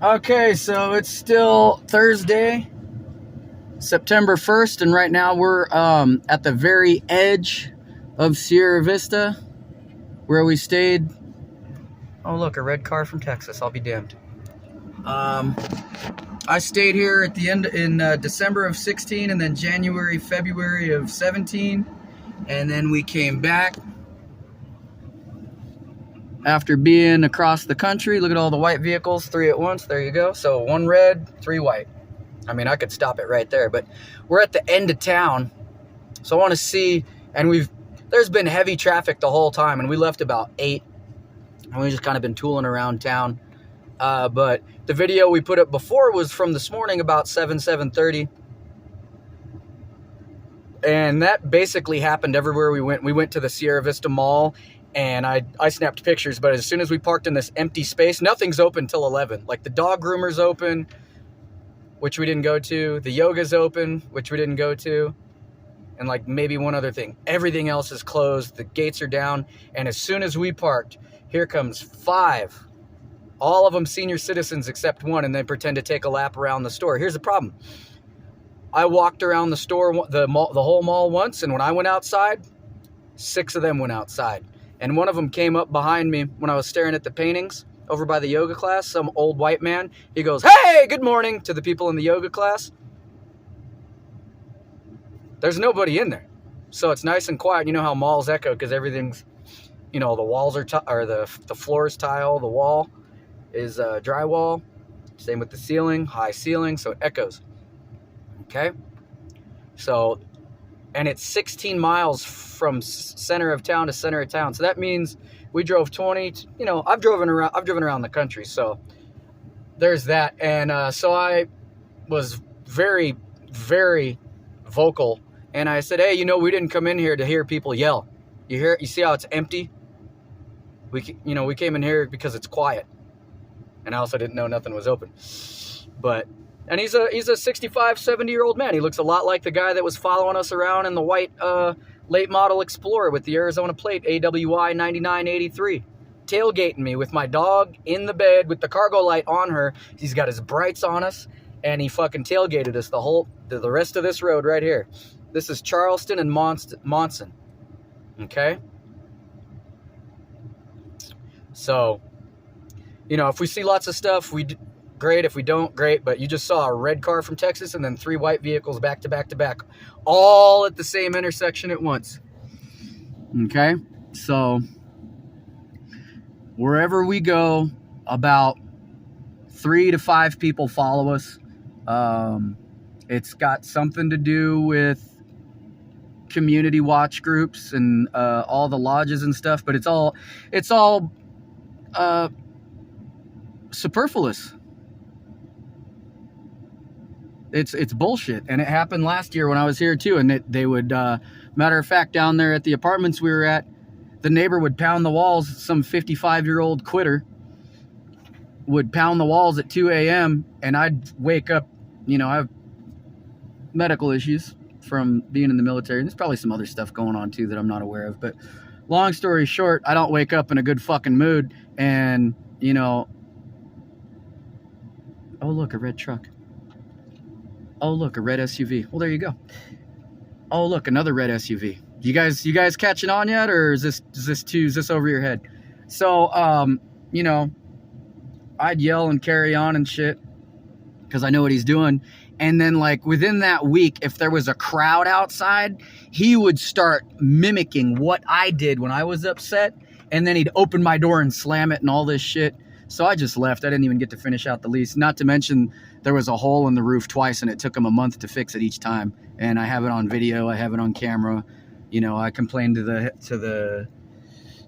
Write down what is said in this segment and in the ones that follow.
Okay, so it's still Thursday, September 1st, and right now we're at the very edge of Sierra Vista, where we stayed. Oh, look, a red car from Texas. I'll be damned. I stayed here at the end in December of 16, and then January, February of 17, and then we came back after being across the country. Look at all the white vehicles, 3 at once. There you go. So 1 red, 3 white. I mean, I could stop it right there, but we're at the end of town. So I want to see, and there's been heavy traffic the whole time, and we left about 8, and we've just kind of been tooling around town. But the video we put up before was from this morning about 7:30. And that basically happened everywhere we went. We went to the Sierra Vista Mall, and I snapped pictures, but as soon as we parked in this empty space, nothing's open till 11. Like the dog groomer's open, which we didn't go to. The yoga's open, which we didn't go to. And like maybe one other thing. Everything else is closed. The gates are down. And as soon as we parked, here comes 5. All of them senior citizens except one, and they pretend to take a lap around the store. Here's the problem. I walked around the store, the whole mall once, and when I went outside, 6 of them went outside. And one of them came up behind me when I was staring at the paintings over by the yoga class, some old white man. He goes, "Hey, good morning," to the people in the yoga class. There's nobody in there. So it's nice and quiet. You know how malls echo because everything's, the walls are, or the floor is tile, the wall is drywall. Same with the ceiling, high ceiling, so it echoes. Okay? So, and it's 16 miles from center of town to center of town. So that means we drove 20, I've driven around the country. So there's that. And so I was very, very vocal. And I said, "Hey, we didn't come in here to hear people yell. You see how it's empty? We came in here because it's quiet." And I also didn't know nothing was open. And he's a 65, 70-year-old man. He looks a lot like the guy that was following us around in the white late model Explorer with the Arizona plate, AWI 9983. Tailgating me with my dog in the bed with the cargo light on her. He's got his brights on us, and he fucking tailgated us the rest of this road right here. This is Charleston and Monson. Okay? So, if we see lots of stuff, great. If we don't, great. But you just saw a red car from Texas and then 3 white vehicles back to back to back, all at the same intersection at once. Okay? So, wherever we go, about 3 to 5 people follow us. It's got something to do with community watch groups and all the lodges and stuff, but it's all superfluous. It's bullshit, and it happened last year when I was here too. And they would, matter of fact, down there at the apartments we were at, the neighbor would pound the walls. Some 55-year-old quitter would pound the walls at 2 a.m. and I'd wake up. I have medical issues from being in the military. There's probably some other stuff going on too that I'm not aware of. But long story short, I don't wake up in a good fucking mood. And oh look, a red truck. Oh look, a red SUV. Well, there you go. Oh look, another red SUV. You guys catching on yet, or is this over your head? So I'd yell and carry on and shit because I know what he's doing. And then, like, within that week, if there was a crowd outside, he would start mimicking what I did when I was upset. And then he'd open my door and slam it and all this shit. So I just left. I didn't even get to finish out the lease. Not to mention, there was a hole in the roof twice, and it took him a month to fix it each time. And I have it on video. I have it on camera. I complained to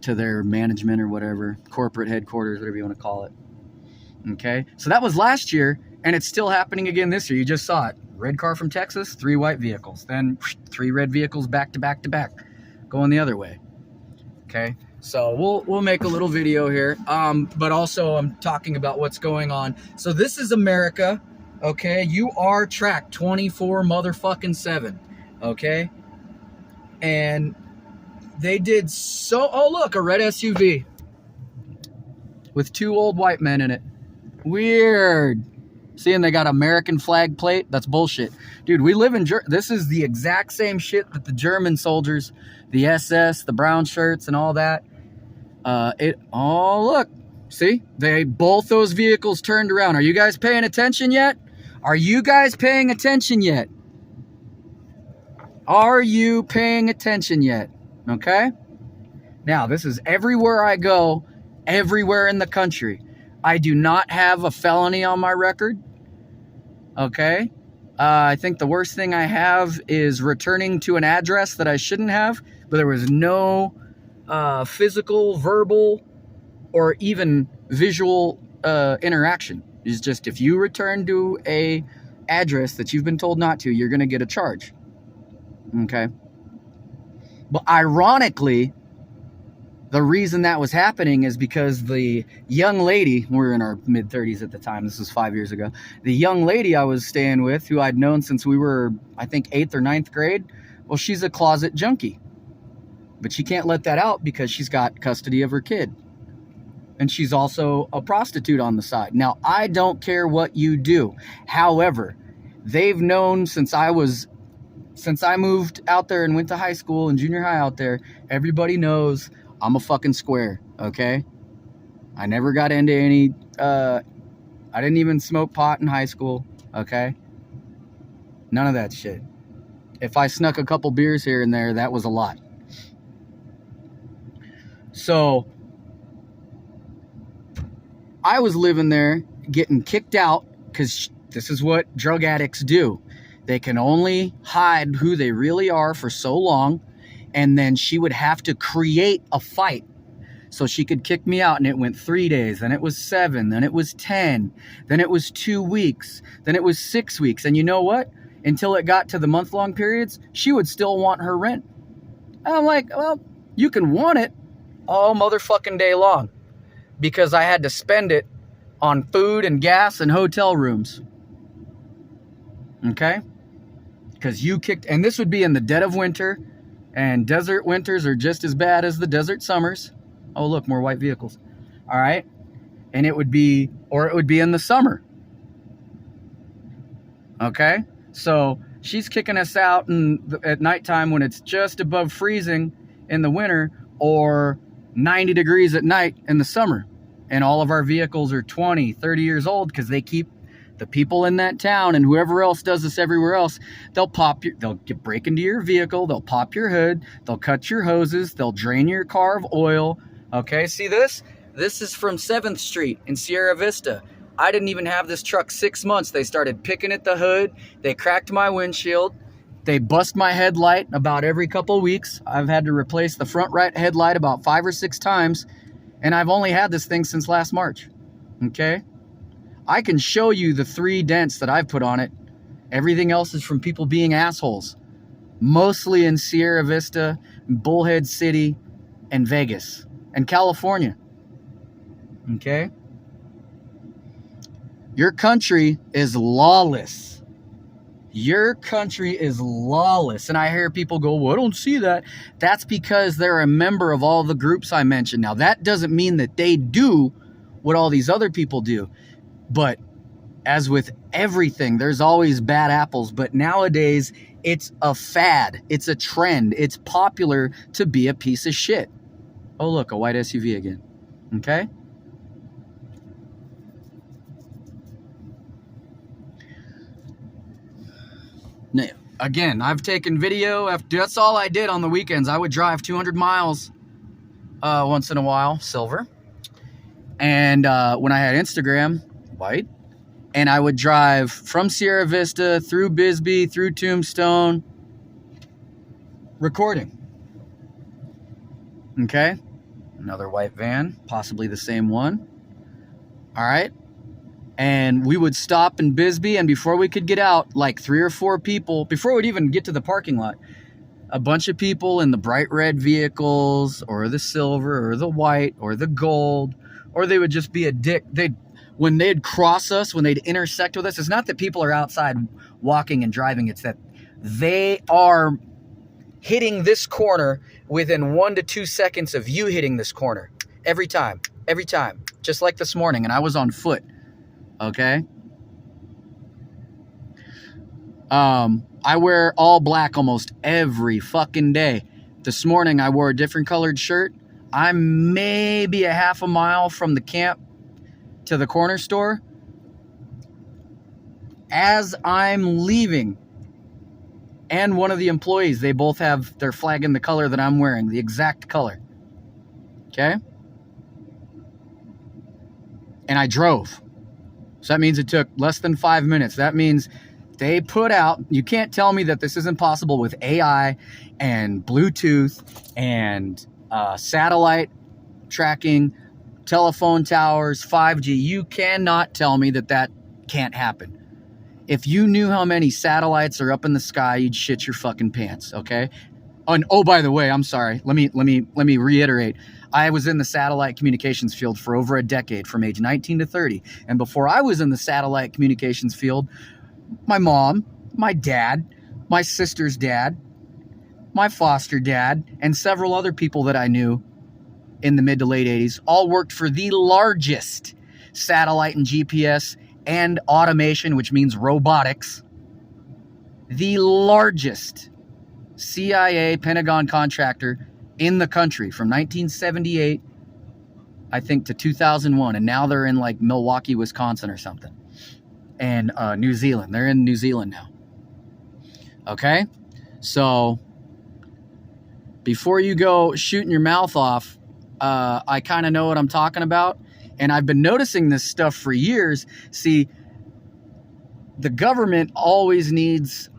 their management or whatever, corporate headquarters, whatever you want to call it. Okay? So that was last year. And it's still happening again this year. You just saw it. Red car from Texas, 3 white vehicles. Then 3 red vehicles back to back to back, going the other way. Okay, so we'll make a little video here. But also I'm talking about what's going on. So this is America. Okay, you are tracked 24/7. Okay, and they did so. Oh look, a red SUV with 2 old white men in it. Weird. Seeing they got American flag plate? That's bullshit. Dude, we live in this is the exact same shit that the German soldiers, the SS, the brown shirts and all that. Oh, look. See? Both those vehicles turned around. Are you guys paying attention yet? Are you guys paying attention yet? Are you paying attention yet? Okay? Now, this is everywhere I go, everywhere in the country. I do not have a felony on my record. Okay? I think the worst thing I have is returning to an address that I shouldn't have, but there was no physical, verbal, or even visual interaction. It's just if you return to a address that you've been told not to, you're going to get a charge. Okay? But ironically, the reason that was happening is because the young lady, we were in our mid-30s at the time, this was 5 years ago, the young lady I was staying with, who I'd known since we were, I think, 8th or 9th grade, well, she's a closet junkie. But she can't let that out because she's got custody of her kid. And she's also a prostitute on the side. Now, I don't care what you do. However, they've known since I moved out there and went to high school and junior high out there, everybody knows I'm a fucking square, okay? I never got into any, I didn't even smoke pot in high school, okay? None of that shit. If I snuck a couple beers here and there, that was a lot. So, I was living there getting kicked out because this is what drug addicts do. They can only hide who they really are for so long. And then she would have to create a fight so she could kick me out. And it went 3 days, then it was 7, then it was 10, then it was 2 weeks, then it was 6 weeks. And you know what? Until it got to the month-long periods, she would still want her rent. And I'm like, well, you can want it all motherfucking day long because I had to spend it on food and gas and hotel rooms. Okay? Because you kicked, and this would be in the dead of winter. And desert winters are just as bad as the desert summers. Oh, look, more white vehicles. All right. And it would be in the summer. Okay. So she's kicking us out at nighttime when it's just above freezing in the winter or 90 degrees at night in the summer. And all of our vehicles are 20, 30 years old because they keep the people in that town and whoever else does this everywhere else, they'll break into your vehicle, they'll pop your hood, they'll cut your hoses, they'll drain your car of oil. Okay, see this? This is from 7th Street in Sierra Vista. I didn't even have this truck 6 months. They started picking at the hood, they cracked my windshield, they bust my headlight about every couple weeks. I've had to replace the front right headlight about 5 or 6 times, and I've only had this thing since last March. Okay? I can show you the 3 dents that I've put on it. Everything else is from people being assholes. Mostly in Sierra Vista, Bullhead City, and Vegas, and California. Okay? Your country is lawless. Your country is lawless. And I hear people go, well, I don't see that. That's because they're a member of all the groups I mentioned. Now, that doesn't mean that they do what all these other people do. But as with everything, there's always bad apples. But nowadays, it's a fad. It's a trend. It's popular to be a piece of shit. Oh, look, a white SUV again. Okay? Now, again, I've taken video. That's all I did on the weekends. I would drive 200 miles once in a while, silver. And when I had Instagram, white, and I would drive from Sierra Vista through Bisbee, through Tombstone, recording. Okay? Another white van, possibly the same one. All right? And we would stop in Bisbee, and before we could get out, like 3 or 4 people, before we'd even get to the parking lot, a bunch of people in the bright red vehicles, or the silver, or the white, or the gold, or they would just be a dick. When they'd cross us, when they'd intersect with us, it's not that people are outside walking and driving. It's that they are hitting this corner within 1 to 2 seconds of you hitting this corner. Every time. Just like this morning. And I was on foot. Okay? I wear all black almost every fucking day. This morning I wore a different colored shirt. I'm maybe a half a mile from the camp to the corner store. As I'm leaving, and one of the employees, they both have their flag in the color that I'm wearing, the exact color. Okay? And I drove. So that means it took less than 5 minutes. That means they put out, you can't tell me that this isn't possible with AI and Bluetooth and satellite tracking, telephone towers, 5G. You cannot tell me that that can't happen. If you knew how many satellites are up in the sky, you'd shit your fucking pants, okay? And oh, by the way, I'm sorry. Let me reiterate. I was in the satellite communications field for over a decade, from age 19 to 30. And before I was in the satellite communications field, my mom, my dad, my sister's dad, my foster dad, and several other people that I knew in the mid to late 80s all worked for the largest satellite and GPS and automation, which means robotics, the largest CIA Pentagon contractor in the country from 1978, I think, to 2001. And now they're in like Milwaukee, Wisconsin or something. And New Zealand. They're in New Zealand now. Okay? So before you go shooting your mouth off, I kind of know what I'm talking about. And I've been noticing this stuff for years. See, the government always needs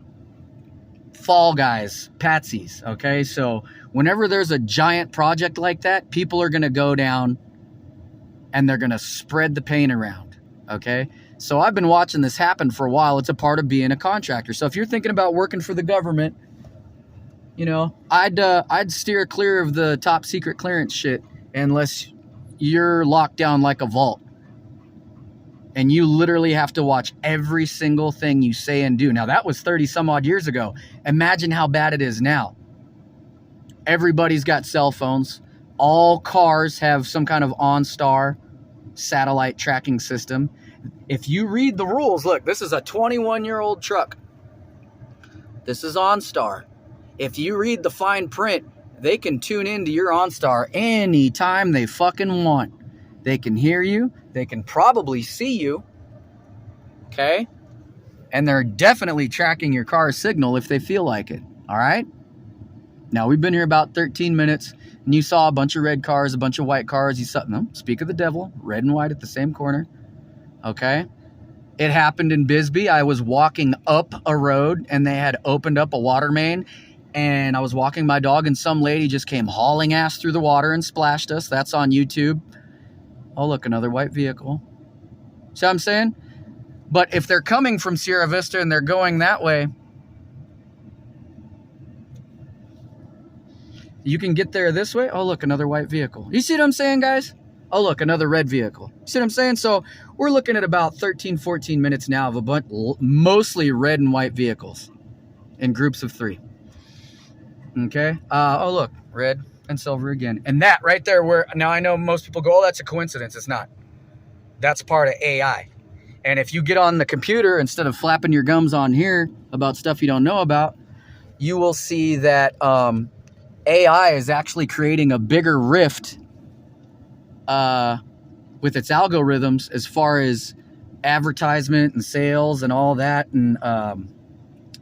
fall guys, patsies, okay? So whenever there's a giant project like that, people are going to go down and they're going to spread the pain around, okay? So I've been watching this happen for a while. It's a part of being a contractor. So if you're thinking about working for the government, you know, I'd steer clear of the top secret clearance shit unless you're locked down like a vault. And you literally have to watch every single thing you say and do. Now, that was 30 some odd years ago. Imagine how bad it is now. Everybody's got cell phones. All cars have some kind of OnStar satellite tracking system. If you read the rules, look, this is a 21-year-old truck. This is OnStar. If you read the fine print, they can tune into your OnStar anytime they fucking want. They can hear you. They can probably see you. Okay? And they're definitely tracking your car's signal if they feel like it. All right? Now, we've been here about 13 minutes, and you saw a bunch of red cars, a bunch of white cars. You saw, no, speak of the devil, red and white at the same corner. Okay? It happened in Bisbee. I was walking up a road, and they had opened up a water main, and I was walking my dog, and some lady just came hauling ass through the water and splashed us. That's on YouTube. Oh, look, another white vehicle. See what I'm saying? But if they're coming from Sierra Vista and they're going that way, you can get there this way. Oh, look, another white vehicle. You see what I'm saying, guys? Oh, look, another red vehicle. You see what I'm saying? So we're looking at about 13, 14 minutes now of a bunch, mostly red and white vehicles in groups of 3. Okay. Oh, look, red and silver again. And that right there, where now I know most people go, oh, that's a coincidence. It's not. That's part of AI. And if you get on the computer, instead of flapping your gums on here about stuff you don't know about, you will see that AI is actually creating a bigger rift with its algorithms as far as advertisement and sales and all that, and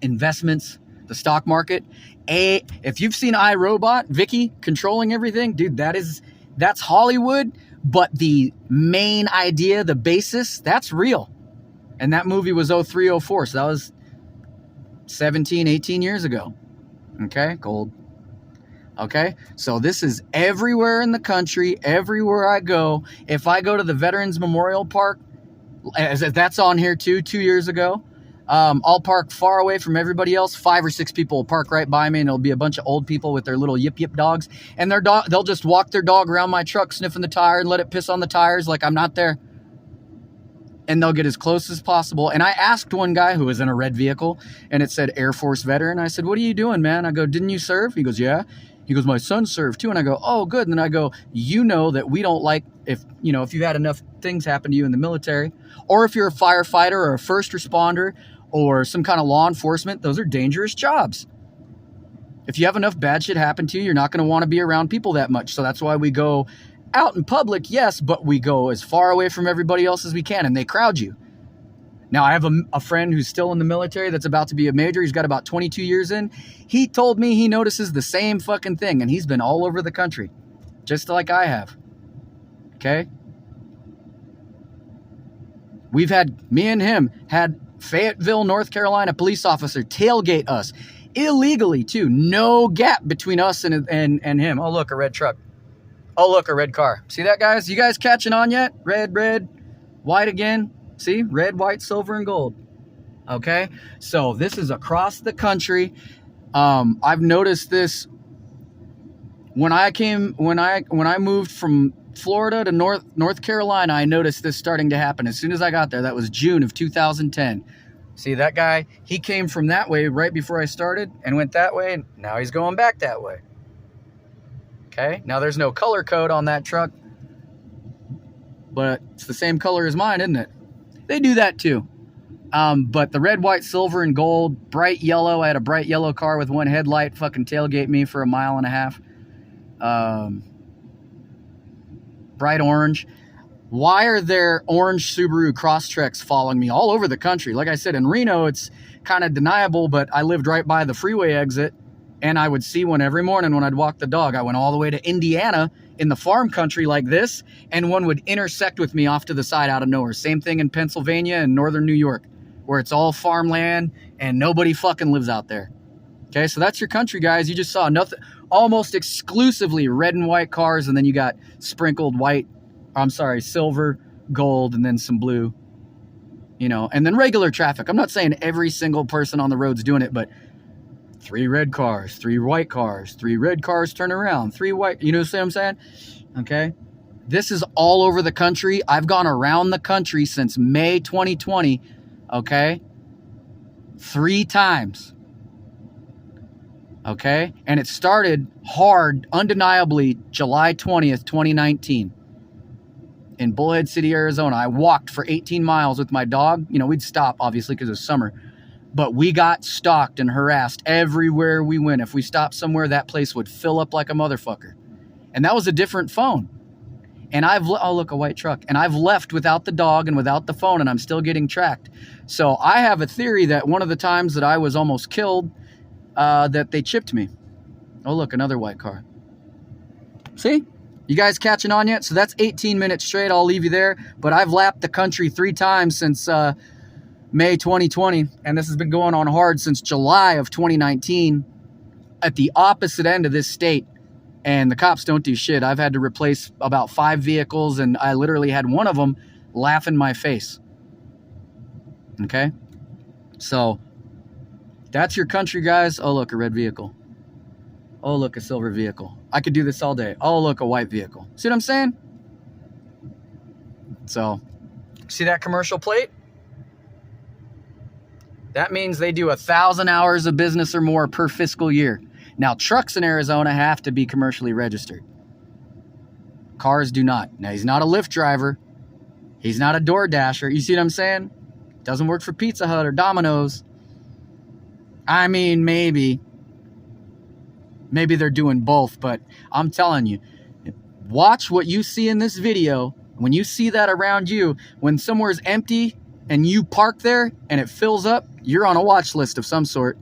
investments, the stock market. If you've seen iRobot, Vicky controlling everything, dude, that's Hollywood, but the main idea, the basis, that's real. And that movie was 03, 04, so that was 17, 18 years ago. Okay, gold. Okay, so this is everywhere in the country, everywhere I go. If I go to the Veterans Memorial Park, that's on here too, 2 years ago. I'll park far away from everybody else. 5 or 6 people will park right by me, and it'll be a bunch of old people with their little yip-yip dogs. And they'll just walk their dog around my truck, sniffing the tire, and let it piss on the tires like I'm not there. And they'll get as close as possible. And I asked one guy who was in a red vehicle, and it said Air Force veteran. I said, what are you doing, man? I go, didn't you serve? He goes, yeah. He goes, my son served too. And I go, oh, good. And then I go, you know that we don't like if you had enough things happen to you in the military, or if you're a firefighter or a first responder or some kind of law enforcement, those are dangerous jobs. If you have enough bad shit happen to you, you're not going to want to be around people that much. So that's why we go out in public, yes, but we go as far away from everybody else as we can, and they crowd you. Now, I have a friend who's still in the military that's about to be a major. He's got about 22 years in. He told me he notices the same fucking thing, and he's been all over the country, just like I have. Okay? Me and him had Fayetteville, North Carolina police officer tailgate us illegally, too. No gap between us and him. Oh, look, a red truck. Oh, look, a red car. See that, guys? You guys catching on yet? Red, white again. See? Red, white, silver, and gold. Okay? So this is across the country. I've noticed this when I moved from Florida to North Carolina. I noticed this starting to happen as soon as I got there. That was June of 2010. See that guy? He came from that way right before I started and went that way, and now he's going back that way. Okay? Now there's no color code on that truck, but it's the same color as mine, isn't it? They do that too. But the red, white, silver, and gold, bright yellow. I had a bright yellow car with one headlight fucking tailgate me for 1.5 miles. Bright orange. Why are there orange Subaru Crosstreks following me all over the country? Like I said, in Reno, it's kind of deniable, but I lived right by the freeway exit, and I would see one every morning when I'd walk the dog. I went all the way to Indiana in the farm country like this, and one would intersect with me off to the side out of nowhere. Same thing in Pennsylvania and northern New York, where it's all farmland and nobody fucking lives out there. Okay, so that's your country, guys. You just saw nothing, almost exclusively red and white cars, and then you got sprinkled silver, gold, and then some blue, and then regular traffic. I'm not saying every single person on the road's doing it, but 3 red cars, 3 white cars, 3 red cars turn around, 3 white, you know what I'm saying? Okay. This is all over the country. I've gone around the country since May 2020. Okay. 3 times. Okay. And it started hard, undeniably, July 20th, 2019. In Bullhead City, Arizona. I walked for 18 miles with my dog. We'd stop, obviously, because it was summer. But we got stalked and harassed everywhere we went. If we stopped somewhere, that place would fill up like a motherfucker. And that was a different phone. And oh, look, a white truck. And I've left without the dog and without the phone, and I'm still getting tracked. So I have a theory that one of the times that I was almost killed, that they chipped me. Oh, look, another white car. See? You guys catching on yet? So that's 18 minutes straight. I'll leave you there. But I've lapped the country 3 times since May 2020, and this has been going on hard since July of 2019 at the opposite end of this state, and the cops don't do shit. I've had to replace about 5 vehicles, and I literally had one of them laugh in my face. Okay? So that's your country, guys. Oh, look, a red vehicle. Oh, look, a silver vehicle. I could do this all day. Oh, look, a white vehicle. See what I'm saying? So, see that commercial plate? That means they do 1,000 hours of business or more per fiscal year. Now, trucks in Arizona have to be commercially registered. Cars do not. Now, he's not a Lyft driver. He's not a door dasher. You see what I'm saying? Doesn't work for Pizza Hut or Domino's. I mean, maybe. Maybe they're doing both, but I'm telling you, watch what you see in this video. When you see that around you, when somewhere's empty and you park there and it fills up, you're on a watch list of some sort.